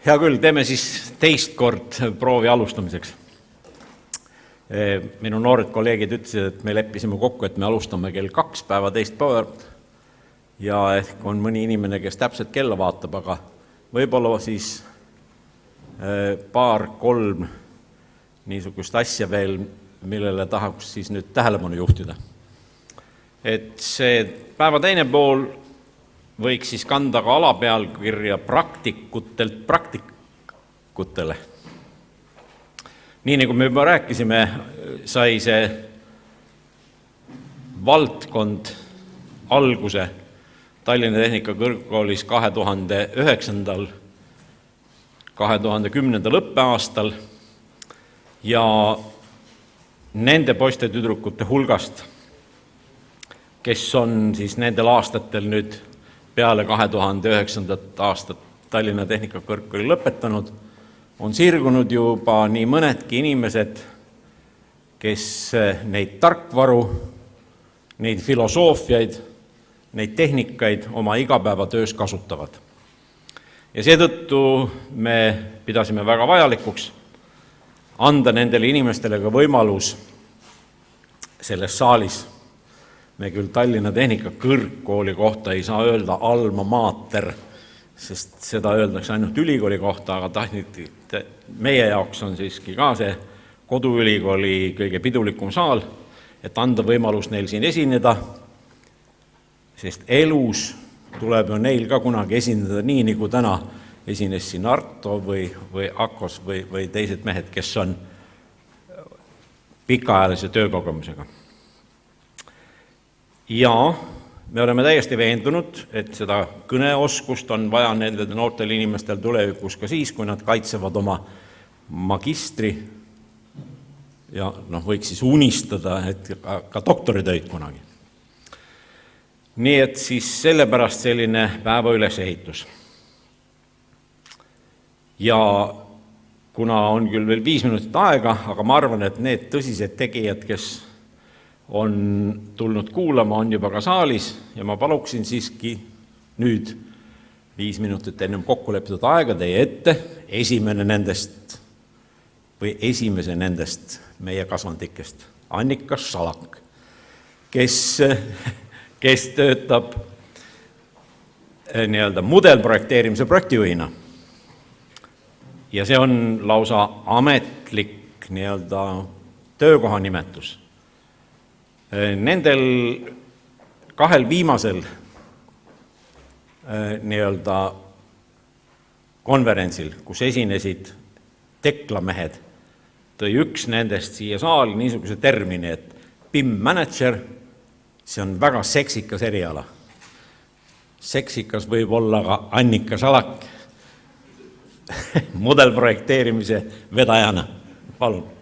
Hea küll, teeme siis teist kord proovi alustamiseks. Minu noored kolleegid ütlesid, et me leppisime kokku, et me alustame kell 2 päeva teist pöört ja ehk on mõni inimene, kes täpselt kella vaatab, aga võib-olla siis paar-kolm niisugust asja veel, millele tahaks siis nüüd tähelepanu juhtida. Et see päeva teine pool võiks siis kanda ka alapealkirja praktikutelt praktikutele. Nii nagu me juba rääkisime, sai see valdkond alguse Tallinna Tehnikakõrgkoolis 2009-2010 õppeaastal ja nende poiste tüdrukute hulgast, kes on siis nendel aastatel nüüd peale 2009. aastat Tallinna Tehnikakõrgkooli lõpetanud, on sirgunud juba nii mõnedki inimesed, kes neid tarkvaru, neid filosoofiaid, neid tehnikaid oma igapäevatöös kasutavad. Ja seetõttu me pidasime väga vajalikuks anda nendele inimestele ka võimalus selles saalis. Me küll Tallinna Tehnikakõrgkooli kohta ei saa öelda alma mater, sest seda öeldakse ainult ülikooli kohta, aga meie jaoks on siiski ka see koduülikooli kõige pidulikum saal, et anda võimalus neil siin esineda, sest elus tuleb ju neil ka kunagi esineda nii, nagu täna esines siin Arto või Akos või teised mehed, kes on pikaajalise töökogemusega. Ja me oleme täiesti veendunud, et seda kõneoskust on vaja nendel noortel inimestel tulevikus ka siis, kui nad kaitsevad oma magistri ja võiks siis unistada, et ka doktoritöid kunagi. Nii et siis sellepärast selline päeva ülesehitus. Ja kuna on küll veel 5 minutit aega, aga ma arvan, et need tõsised tegijad, kes on tulnud kuulama, on juba ka saalis ja ma paluksin siiski nüüd 5 minutit ennem kokku lepitud aega teie ette esimese nendest meie kasvandikest, Annika Salak, kes töötab mudelprojekteerimise projektijuhina. Ja see on lausa ametlik töökoha nimetus. Nendel 2 viimasel konverentsil, kus esinesid teklamehed, tõi üks nendest siia saali niisuguse termini, et BIM manager, see on väga seksikas eriala. Seksikas võib olla ka Annika Salak mudelprojekteerimise vedajana. Palun.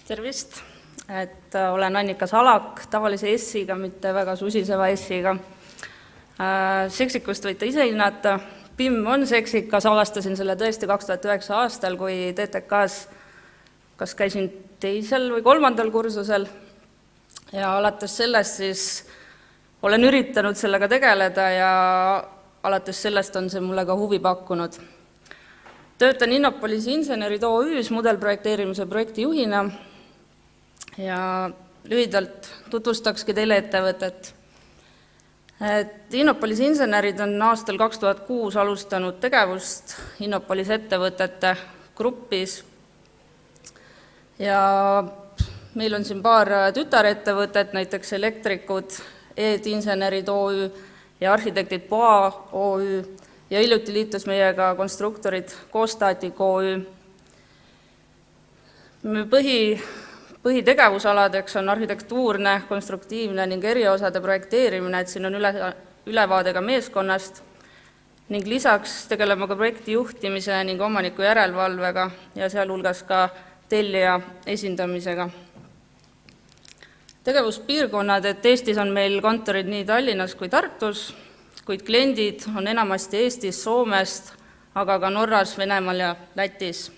Tervist, et olen Annika Salak, tavalise S-iga, mitte väga susiseva S-iga. Seksikust võite ise hinnata. BIM on seksikas, avastasin selle tõesti 2009 aastal, kui TTK-s kas käisin 2. või 3. kursusel ja alates sellest siis olen üritanud sellega tegeleda ja alates sellest on see mulle ka huvi pakkunud. Töötan Innopolis Insenerid OÜs mudelprojekteerimise projektijuhina ja lühidalt tutvustakski teile ettevõtet. Innopolis Insenerid on aastal 2006 alustanud tegevust Innopolis ettevõtete grupis ja meil on siin paar tütarettevõtet, näiteks Elektrikud, Ed-Insenerid OÜ ja Arhitektid POA OÜ ja hiljuti liitus meiega konstruktorid Koostatik OÜ. Põhitegevusaladeks on arhitektuurne, konstruktiivne ning eriosade projekteerimine, et siin on ülevaade ka meeskonnast ning lisaks tegeleme ka projekti juhtimise ning omaniku järelevalvega ja sealhulgas ka tellija esindamisega. Tegevuspiirkonnad, et Eestis on meil kontorid nii Tallinnas kui Tartus, kuid kliendid on enamasti Eestis, Soomest, aga ka Norras, Venemaal ja Lätis.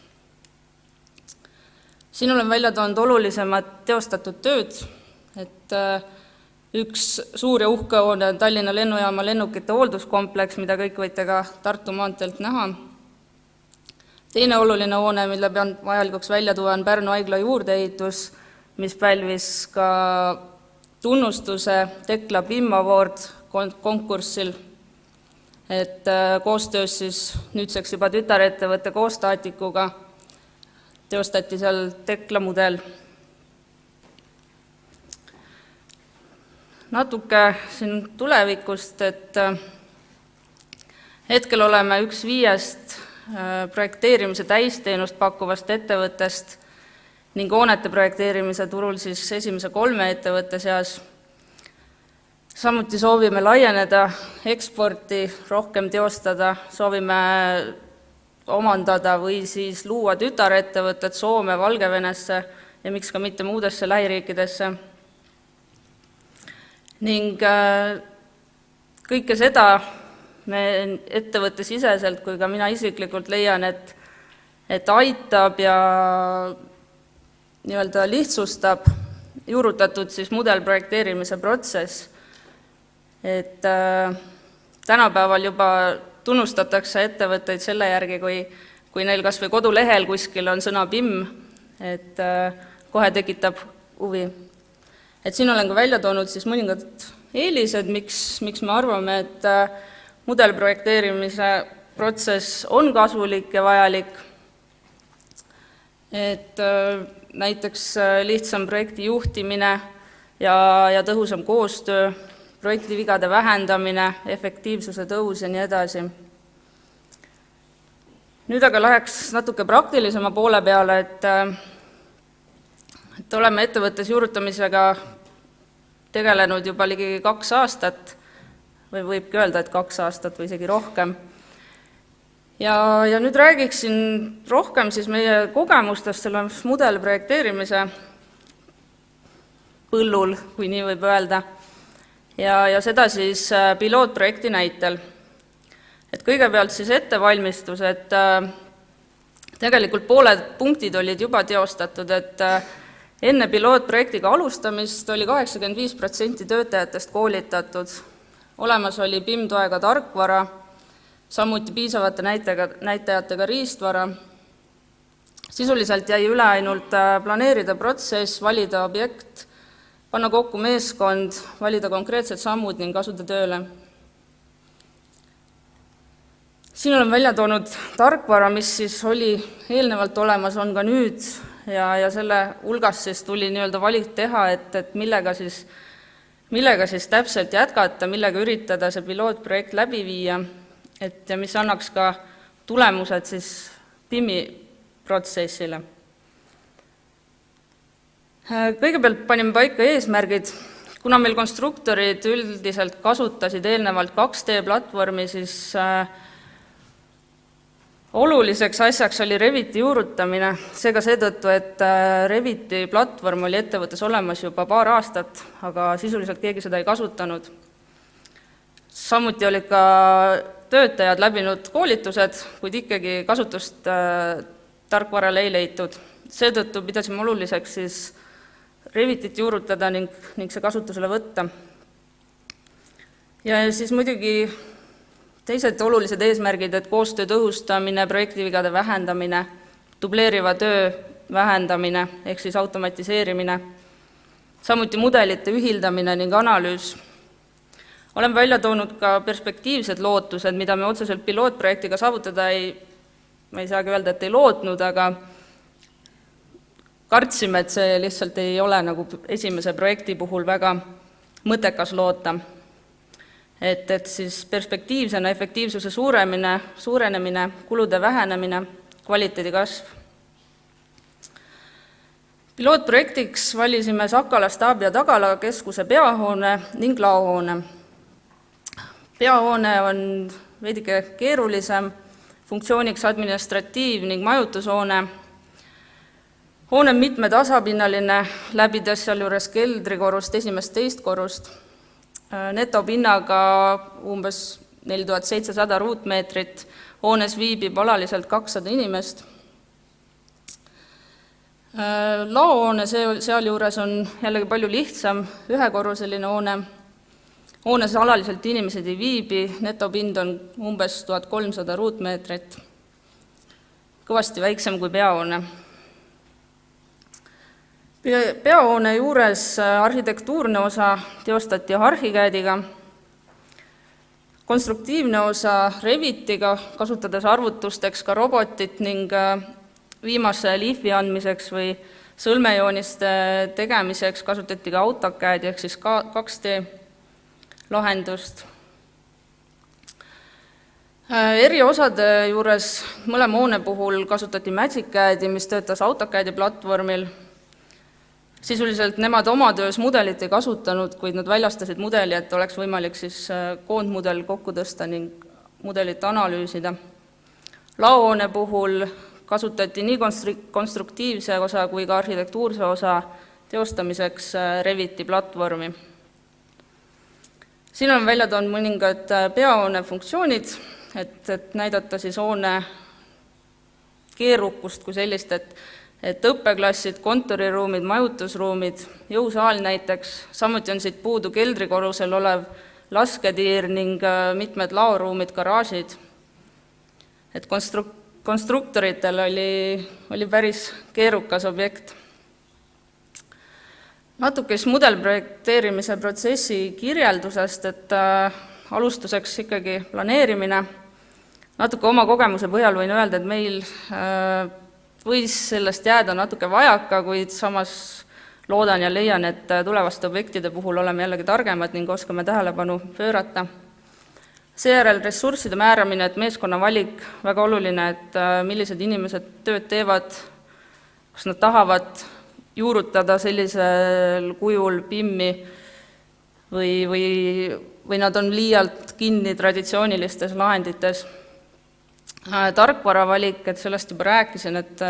Siin olen välja toonud olulisemad teostatud tööd, et üks suur ja uhke hoone on Tallinna lennujaama lennukite hoolduskompleks, mida kõik võite ka Tartu maanteelt näha. Teine oluline hoone, mille pean vajalikuks välja tuua, on Pärnu haigla juurdeehitus, mis pälvis ka tunnustuse Tekla BIM Award konkursil, et koostöös siis nüüdseks juba tütarettevõtte Koostaatikuga teostati seal Tekla mudel. Natuke siin tulevikust, et hetkel oleme üks 5 projekteerimise täisteenust pakkuvast ettevõttest ning hoonete projekteerimise turul siis esimese 3 ettevõtte seas. Samuti soovime laieneda, eksporti rohkem teostada, soovime omandada või siis luua tütarettevõtted Soome, Valgevenesse ja miks ka mitte muudesse lähiriikidesse. Ning kõike seda me ettevõttesiseselt kui ka mina isiklikult leian, et aitab ja lihtsustab juurutatud siis mudelprojekteerimise protsess. Et tänapäeval juba tunnustatakse ettevõtteid selle järgi, kui neil kas või kodulehel kuskil on sõna BIM, et kohe tekitab huvi. Et siin olen ka välja toonud siis mõningad eelised, miks me arvame, et mudelprojekteerimise protsess on kasulik ja vajalik. Et näiteks lihtsam projekti juhtimine ja tõhusam koostöö, projektivigade vähendamine, efektiivsuse tõus ja nii edasi. Nüüd aga läheks natuke praktilisema poole peale, et oleme ettevõttes juurutamisega tegelenud juba ligi 2 aastat, või võibki öelda, et 2 aastat või isegi rohkem. Ja nüüd räägiksin rohkem siis meie kogemustest selle mudelprojekteerimise põllul, kui nii võib öelda, ja seda siis pilootprojekti näitel. Et kõigepealt siis ettevalmistus, et tegelikult pooled punktid olid juba teostatud, et enne pilootprojektiga alustamist oli 85% töötajatest koolitatud. Olemas oli BIM-toega tarkvara, samuti piisavate näitajatega riistvara. Sisuliselt jäi üle ainult planeerida protsess, valida objekt, panna kokku meeskond, valida konkreetsed sammud ning asuda tööle. Siin olen välja toonud tarkvara, mis siis oli eelnevalt olemas, on ka nüüd ja selle hulgas siis tuli valik teha, et millega siis täpselt jätkata, millega üritada see pilootprojekt läbi viia, et mis annaks ka tulemused siis BIM-i protsessile. Kõigepealt panime paika eesmärgid. Kuna meil konstruktorid üldiselt kasutasid eelnevalt 2D-platvormi, siis oluliseks asjaks oli Reviti juurutamine, seega seetõttu, et Reviti platvorm oli ettevõttes olemas juba paar aastat, aga sisuliselt keegi seda ei kasutanud. Samuti olid ka töötajad läbinud koolitused, kuid ikkagi kasutust tarkvarale ei leitud. Seetõttu pidasime oluliseks siis Revitit juurutada ning see kasutusele võtta. Ja siis muidugi teised olulised eesmärgid, et koostöö tõhustamine, projektivigade vähendamine, dubleeriva töö vähendamine ehk siis automatiseerimine, samuti mudelite ühildamine ning analüüs. Olen välja toonud ka perspektiivsed lootused, mida me otseselt pilootprojektiga saavutada ma ei saagi öelda, et ei lootnud, aga kartsime, et see lihtsalt ei ole nagu esimese projekti puhul väga mõttekas loota. Et siis perspektiivsena efektiivsuse suurenemine, kulude vähenemine, kvaliteedi kasv. Pilootprojektiks valisime Sakala staabi- ja tagalakeskuse peahoone ning laohoone. Peahoone on veidike keerulisem, funktsiooniks administratiiv- ning majutushoone. Hoone on mitmetasapinnaline, läbides seal juures keldrikorrust, esimest teist korrust. netopinnaga umbes 4700 ruutmeetrit, hoones viibib alaliselt 200 inimest. Laohoone sealjuures on jällegi palju lihtsam, ühekorruseline hoone. Hoones alaliselt inimesed ei viibi, netopind on umbes 1300 ruutmeetrit, kõvasti väiksem kui peahoone. Peahoone juures arhitektuurne osa teostati Archicadiga, konstruktiivne osa Revitiga, kasutades arvutusteks ka robotit ning viimase liifi andmiseks või sõlmejooniste tegemiseks kasutati ka AutoCAD ehk siis 2D lahendust. Eri osade juures mõlema hoone puhul kasutati MagicCAD-i, mis töötas AutoCAD-i platvormil. Sisuliselt nemad oma töös mudelit ei kasutanud, kuid nad väljastasid mudeli, et oleks võimalik siis koondmudel kokku tõsta ning mudelit analüüsida. Laohoone puhul kasutati nii konstruktiivse osa kui ka arhitektuurse osa teostamiseks Reviti platvormi. Siin on välja toonud mõningad peahoone funktsioonid, et näidata siis hoone keerukust kui sellist, et õppeklassid, kontoriruumid, majutusruumid, jõusaal näiteks, samuti on siit puudu keldrikorrusel olev lasketiir ning mitmed laoruumid, garaažid. Et konstruktoritel oli päris keerukas objekt. Natuke mudelprojekteerimise protsessi kirjeldusest, et alustuseks ikkagi planeerimine. Natuke oma kogemuse põhjal võin öelda, et meil võis sellest jääda natuke vajaka, kuid samas loodan ja leian, et tulevaste objektide puhul oleme jällegi targemad ning oskame tähelepanu pöörata. Seejärel ressursside määramine, et meeskonna valik, väga oluline, et millised inimesed tööd teevad, kas nad tahavad juurutada sellisel kujul PIM-i või nad on liialt kinni traditsioonilistes lahendites. Tarkvara valik, et sellest juba rääkisin, et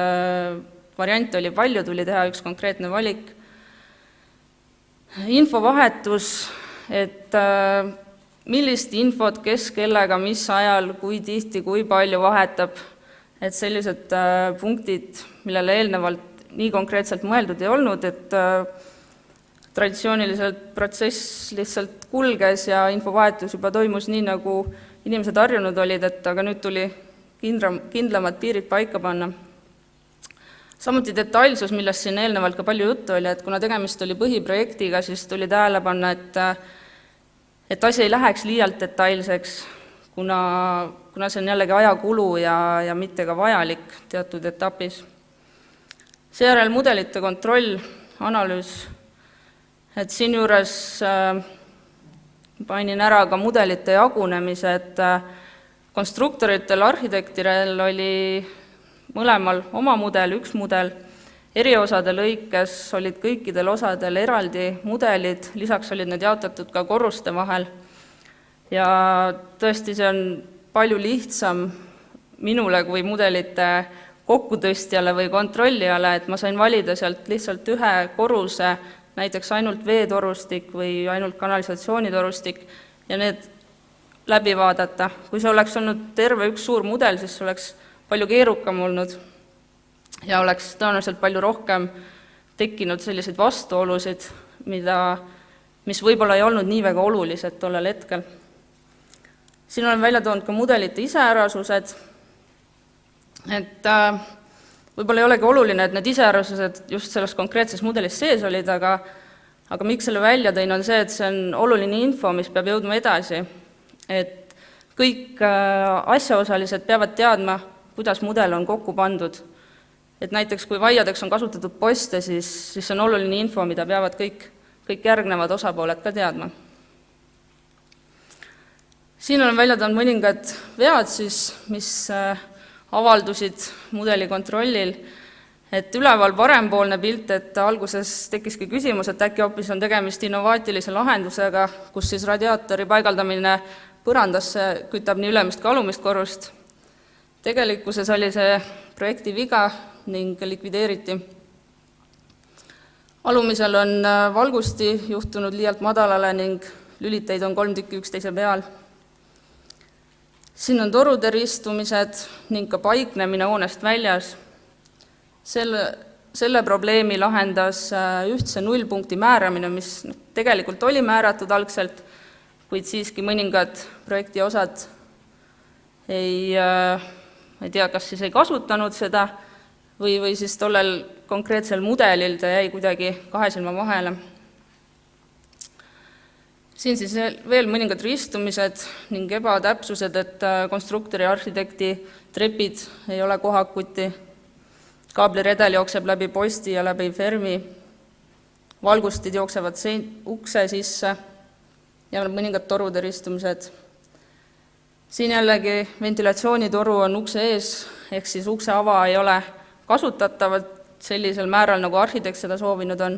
variante oli palju, tuli teha üks konkreetne valik. Infovahetus, et millist infot, kes kellega, mis ajal, kui tihti, kui palju vahetab, et sellised punktid, millele eelnevalt nii konkreetselt mõeldud ei olnud, et traditsiooniliselt protsess lihtsalt kulges ja infovahetus juba toimus nii, nagu inimesed harjunud olid, et aga nüüd tuli kindlamad piirid paika panna. Samuti detailsus, millest siin eelnevalt ka palju juttu oli, et kuna tegemist oli põhiprojektiga, siis tuli tähele panna, et asi ei läheks liialt detailseks, kuna see on jällegi ajakulu ja mitte ka vajalik teatud etapis. Seejärel mudelite kontroll, analüüs, et siinjuures panin ära ka mudelite jagunemise, et konstruktoritel, arhitektirel oli mõlemal oma mudel, üks mudel, eriosade lõikes olid kõikidel osadel eraldi mudelid, lisaks olid need jaotatud ka korruste vahel. Ja tõesti, see on palju lihtsam minule kui mudelite kokkutõstjale või kontrollijale, et ma sain valida sealt lihtsalt ühe korruse, näiteks ainult veetorustik või ainult kanalisatsioonitorustik ja need läbi vaadata. Kui see oleks olnud terve üks suur mudel, siis oleks palju keerukam olnud ja oleks tõenäoliselt palju rohkem tekkinud selliseid vastuolusid, mis võib-olla ei olnud nii väga olulised tollel hetkel. Siin olen välja toonud ka mudelite iseärasused, et võib-olla ei olegi oluline, et need iseärasused just selles konkreetses mudelis sees olid, aga miks selle välja tõin, on see, et see on oluline info, mis peab jõudma edasi. Et kõik asjaosalised peavad teadma, kuidas mudel on kokku pandud. Et näiteks kui vaiadeks on kasutatud poste, siis on oluline info, mida peavad kõik järgnevad osapooled ka teadma. Siin olen välja toonud mõningad vead, mis avaldusid mudeli kontrollil, et üleval parempoolne pilt, et alguses tekkiski küsimus, et äkki hoopis on tegemist innovaatilise lahendusega, kus siis radiaatori paigaldamine põrandasse kütab nii ülemist kui alumist korrust. Tegelikkuses oli see projekti viga ning likvideeriti. Alumisel on valgusti juhtunud liialt madalale ning lüliteid on 3 tükki üksteise peal. Siin on torude ristumised ning ka paiknemine hoonest väljas. Selle probleemi lahendas ühtse nullpunkti määramine, mis tegelikult oli määratud algselt, kuid siiski mõningad projekti osad ei tea, kas siis ei kasutanud seda või siis tollel konkreetsel mudelil ta jäi kuidagi kahe silma vahele. Siin siis veel mõningad ristumised ning ebatäpsused, et konstruktori ja arhitekti trepid ei ole kohakuti, kaabliredel jookseb läbi posti ja läbi fermi, valgustid jooksevad ukse sisse ja mõningad torude ristumised. Siin jällegi ventilatsioonitoru on ukse ees, ehk siis ukse ava ei ole kasutatavad sellisel määral, nagu arhitekt seda soovinud on.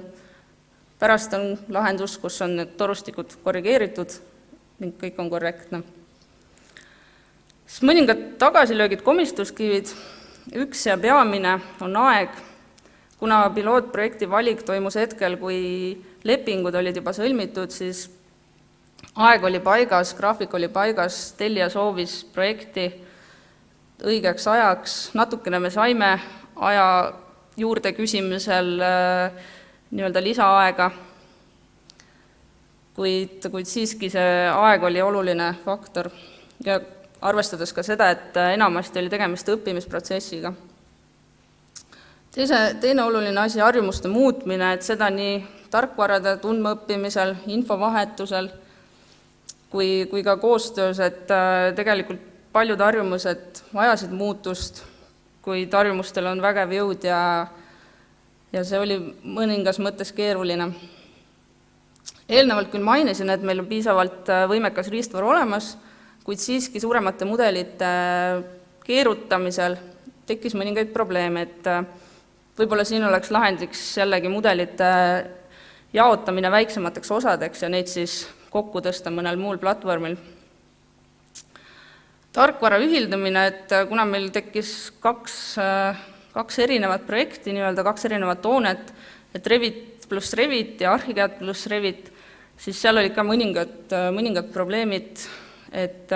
Pärast on lahendus, kus on need torustikud korrigeeritud ning kõik on korrektne. Mõningad tagasilöögid, komistuskivid, üks ja peamine on aeg, kuna pilootprojekti valik toimus hetkel, kui lepingud olid juba sõlmitud, siis aeg oli paigas, graafik oli paigas, tellija soovis projekti õigeks ajaks, natukene me saime aja juurde küsimisel nii-öelda lisaaega, kuid siiski see aeg oli oluline faktor ja arvestades ka seda, et enamasti oli tegemist õppimisprotsessiga. Teine oluline asi, harjumuste muutmine, et seda nii tarkvarade tundmaõppimisel, infovahetusel kui ka koostöös, et tegelikult paljud harjumused vajasid muutust, kuid harjumustel on vägev jõud ja see oli mõningas mõttes keeruline. Eelnevalt küll mainisin, et meil on piisavalt võimekas riistvaru olemas, kuid siiski suuremate mudelite keerutamisel tekkis mõningaid probleeme, et võib-olla siin oleks lahendiks jällegi mudelite jaotamine väiksemateks osadeks ja neid siis kokku tõsta mõnel muul platvormil. Tarkvara ühildamine, et kuna meil tekkis kaks erinevat projekti, nii-öelda kaks erinevat hoonet, et Revit pluss Revit ja ArchiCAD pluss Revit, siis seal olid ka mõningad probleemid, et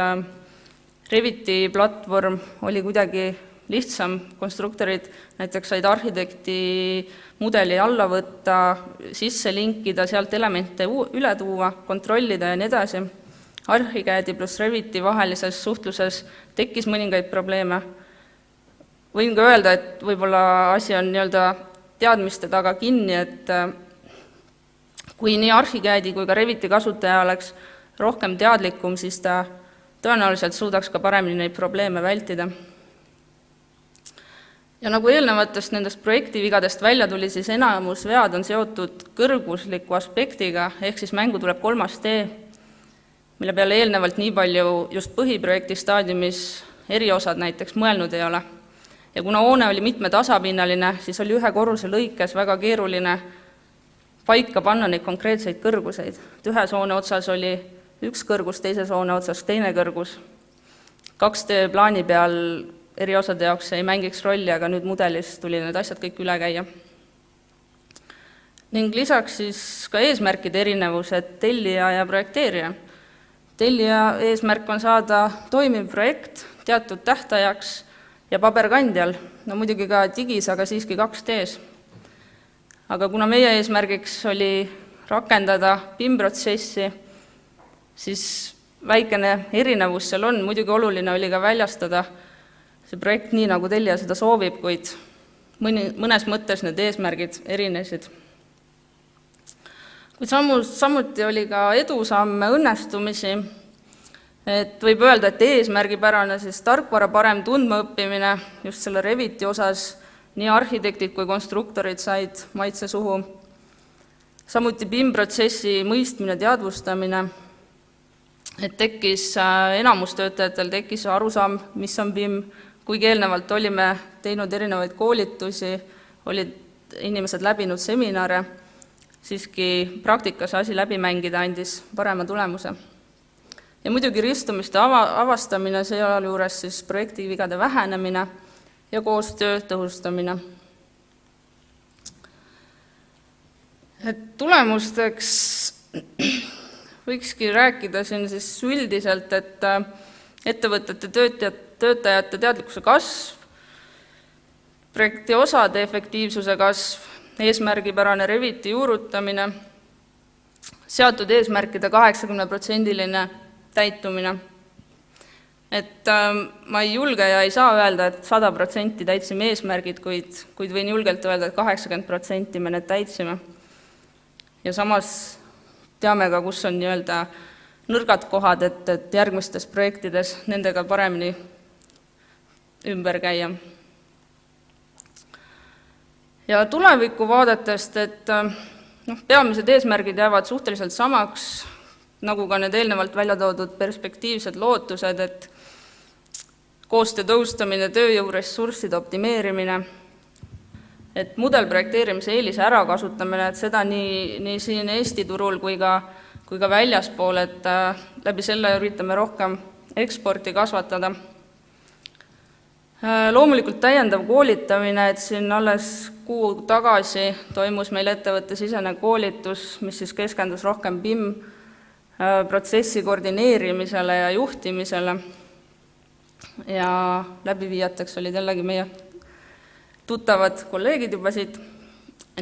Reviti platvorm oli kuidagi lihtsam, konstruktorid näiteks said arhitekti mudeli alla võtta, sisse linkida, sealt elemente üle tuua, kontrollida ja nii edasi. ArchiCAD pluss Reviti vahelises suhtluses tekkis mõningaid probleeme. Võin ka öelda, et võib-olla asi on nii-öelda teadmiste taga kinni, et kui nii ArchiCAD kui ka Reviti kasutaja oleks rohkem teadlikum, siis ta tõenäoliselt suudaks ka paremini neid probleeme vältida. Ja nagu eelnevatest nendest projektivigadest välja tuli, siis enamus vead on seotud kõrgusliku aspektiga, ehk siis mängu tuleb 3. tee, mille peale eelnevalt nii palju just põhiprojekti staadiumis eriosad näiteks mõelnud ei ole. Ja kuna hoone oli mitmetasapinnaline, siis oli ühe korruse lõikes väga keeruline paika panna neid konkreetseid kõrguseid. Ühes hoone otsas oli üks kõrgus, teises hoone otsas teine kõrgus. 2D plaani peal eri osade jaoks ei mängiks rolli, aga nüüd mudelis tuli need asjad kõik üle käia. Ning lisaks siis ka eesmärkide erinevused tellija ja projekteerija. Tellija eesmärk on saada toimiv projekt teatud tähtajaks ja paberkandjal, no muidugi ka digis, aga siiski 2Ds. Aga kuna meie eesmärgiks oli rakendada BIM-protsessi, siis väikene erinevus seal on, muidugi oluline oli ka väljastada see projekt nii, nagu tellija seda soovib, kuid mõnes mõttes need eesmärgid erinesid. Kuid samuti oli ka edusamme, õnnestumisi, et võib öelda, et eesmärgipärane siis tarkvara parem tundmaõppimine just selle Reviti osas, nii arhitektid kui konstruktorid said maitse suhu. Samuti BIM-protsessi mõistmine, teadvustamine, et tekkis enamustöötajatel tekkis arusaam, mis on BIM, kuigi eelnevalt olime teinud erinevaid koolitusi, olid inimesed läbinud seminare, siiski praktikas asi läbi mängida andis parema tulemuse. Ja muidugi ristumiste avastamine, sealjuures siis projektivigade vähenemine ja koostöö tõhustamine. Et tulemusteks võikski rääkida siin siis üldiselt, et ettevõtete töötajate teadlikkuse kasv, projekti osade efektiivsuse kasv, eesmärgipärane Reviti juurutamine, seatud eesmärkide 80% täitumine. Et ma ei julge ja ei saa öelda, et 100% täitsime eesmärgid, kuid võin julgelt öelda, et 80% me need täitsime. Ja samas teame ka, kus on nii-öelda nõrgad kohad, et järgmistes projektides nendega paremini ümber käia. Ja tuleviku vaadetest, et peamised eesmärgid jäävad suhteliselt samaks, nagu ka need eelnevalt välja toodud perspektiivsed lootused, et koostöö tõustamine, tööjõuressursside optimeerimine, et mudelprojekteerimise eelise ärakasutamine, et seda nii siin Eesti turul kui ka väljaspool, et läbi selle üritame rohkem eksporti kasvatada. Loomulikult täiendav koolitamine, et siin alles kuu tagasi toimus meil ettevõttesisene koolitus, mis siis keskendus rohkem BIM protsessi koordineerimisele ja juhtimisele. Ja läbiviijateks olid jällegi meie tuttavad kolleegid juba siit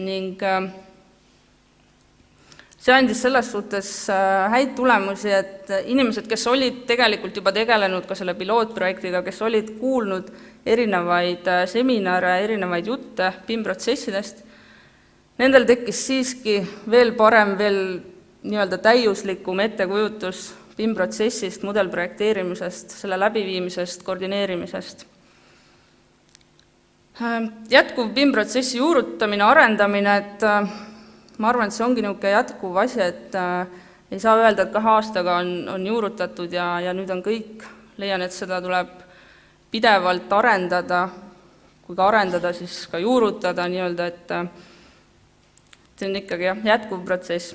ning see andis selles suhtes häid tulemusi, et inimesed, kes olid tegelikult juba tegelenud ka selle pilootprojektiga, kes olid kuulnud erinevaid seminare, erinevaid jutte BIM-protsessidest, nendel tekkis siiski veel parem, veel nii-öelda täiuslikum ettekujutus BIM-protsessist, mudelprojekteerimisest, selle läbiviimisest, koordineerimisest. Jätkuv BIM-protsessi juurutamine, arendamine, et ma arvan, et see ongi niisugune jätkuv asi, et ei saa öelda, et 2 aastaga on juurutatud ja nüüd on kõik. Leian, et seda tuleb pidevalt arendada, kui ka arendada, siis ka juurutada nii-öelda, et see on ikkagi jätkuv protsess.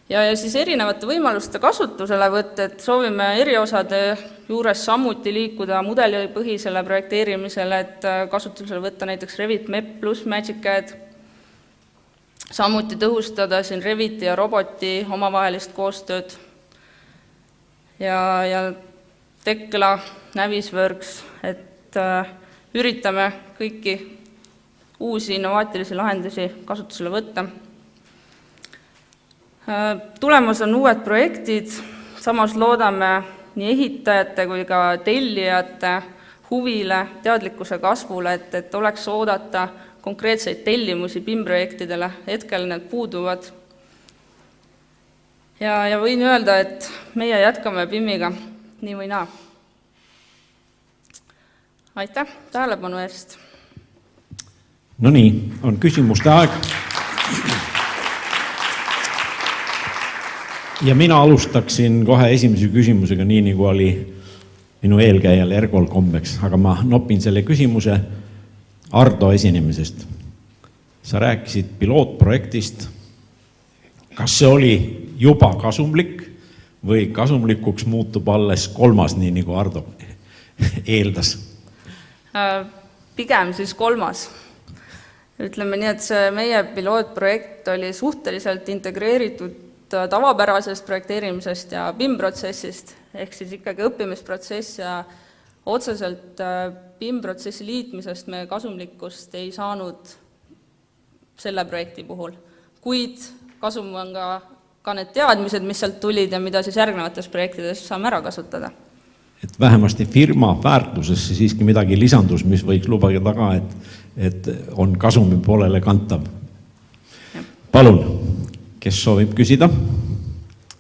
Ja siis erinevate võimaluste kasutuselevõtt, et soovime eriosade juures samuti liikuda mudelipõhisele projekteerimisele, et kasutusele võtta näiteks Revit, MEP plus MagicCAD, samuti tõhustada siin Reviti ja roboti omavahelist koostööd ja Tekla, Navisworks, et üritame kõiki uusi innovaatilisi lahendusi kasutusele võtta. Tulemus on uued projektid, samas loodame nii ehitajate kui ka tellijate huvile, teadlikkuse kasvule, et oleks oodata konkreetseid tellimusi BIM-projektidele, hetkel need puuduvad. Ja võin öelda, et meie jätkame BIM-iga nii või naa. Aitäh tähelepanu eest! No nii, on küsimuste aeg. Ja mina alustaksin kohe esimese küsimusega, nii nagu oli minu eelkäijal Ergol kombeks, aga ma nopin selle küsimuse Ardo esinemisest. Sa rääkisid pilootprojektist. Kas see oli juba kasumlik või kasumlikuks muutub alles 3., nii nagu Ardo eeldas? Pigem siis 3. Ütleme nii, et see meie pilootprojekt oli suhteliselt integreeritud tavapärasest projekteerimisest ja BIM-protsessist, ehk siis ikkagi õppimisprotsess ja otseselt BIM-protsessi liitmisest me kasumlikkust ei saanud selle projekti puhul. Kuid kasum on ka need teadmised, mis sealt tulid ja mida siis järgnevates projektides saame ära kasutada. Et vähemasti firma väärtusesse siiski midagi lisandus, mis võiks lubada taga, et on kasumi poolele kantav. Ja. Palun, kes soovib küsida?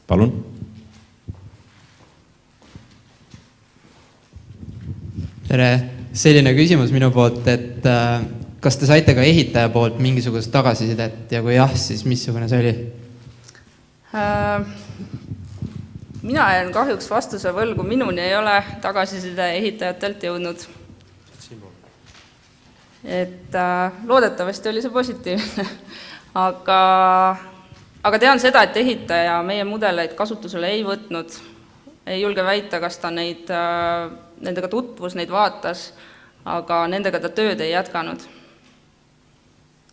Palun. Tere, selline küsimus minu poolt, et kas te saite ka ehitaja poolt mingisugust tagasisidet ja kui jah, siis missugune see oli? Mina jään kahjuks vastuse võlgu, minuni ei ole tagasiside ehitajatelt jõudnud. Et loodetavasti oli see positiivne, aga tean seda, et ehitaja meie mudeleid kasutusele ei võtnud, ei julge väita, kas ta nendega tutvus, neid vaatas, aga nendega ta tööd ei jätkanud.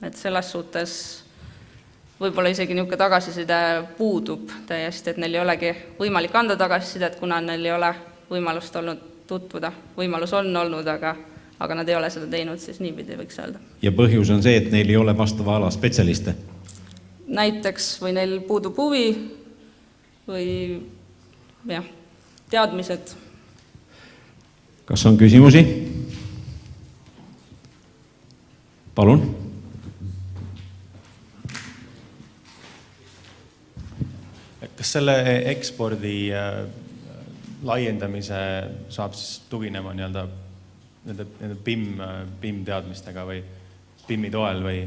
Et selles suhtes võib-olla isegi niisugune tagasiside puudub täiesti, et neil ei olegi võimalik anda tagasisidet, kuna neil ei ole võimalust olnud tutvuda. Võimalus on olnud, aga nad ei ole seda teinud, siis niipidi võiks öelda. Ja põhjus on see, et neil ei ole vastava ala spetsialiste? Näiteks või neil puudub huvi või jah, teadmised. Kas on küsimusi? Palun. Kas selle ekspordi laiendamise saab siis tuginema nende BIM teadmistega või BIM-i toel või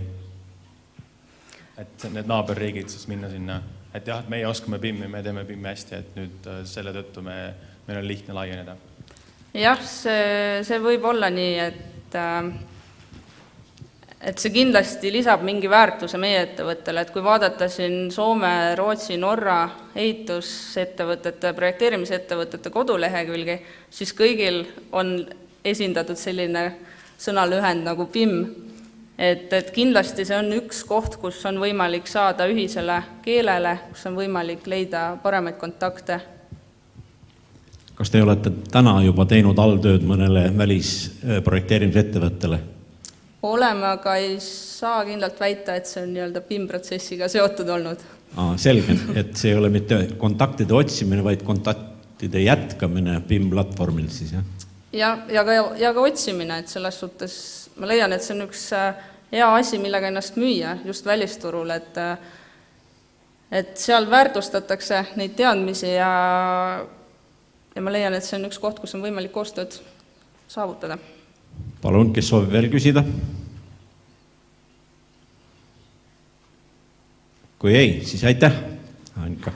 et need naaberriigid siis minna sinna, et jah, et meie oskame BIM-i, me teeme BIM-i hästi, et nüüd selle tõttu meil on lihtne laieneda? Jah, see võib olla nii, et see kindlasti lisab mingi väärtuse meie ettevõttele, et kui vaadata siin Soome, Rootsi, Norra ehitusettevõtete, projekteerimisettevõtete kodulehekülgi, siis kõigil on esindatud selline sõnalühend nagu BIM, et kindlasti see on üks koht, kus on võimalik saada ühisele keelele, kus on võimalik leida paremaid kontakte. Kas te olete täna juba teinud alltööd mõnele välisprojekteerimisettevõttele? Oleme, aga ei saa kindlalt väita, et see on nii-öelda BIM-protsessiga seotud olnud. Selge, et see ei ole mitte kontaktide otsimine, vaid kontaktide jätkamine BIM-platvormil siis, jah? Ja ka otsimine, et selles suhtes ma leian, et see on üks hea asi, millega ennast müüa just välisturul, et seal väärtustatakse neid teadmisi ja ma leian, et see on üks koht, kus on võimalik koostööd saavutada. Palun, kes soovib veel küsida? Kui ei, siis aitäh, Annika.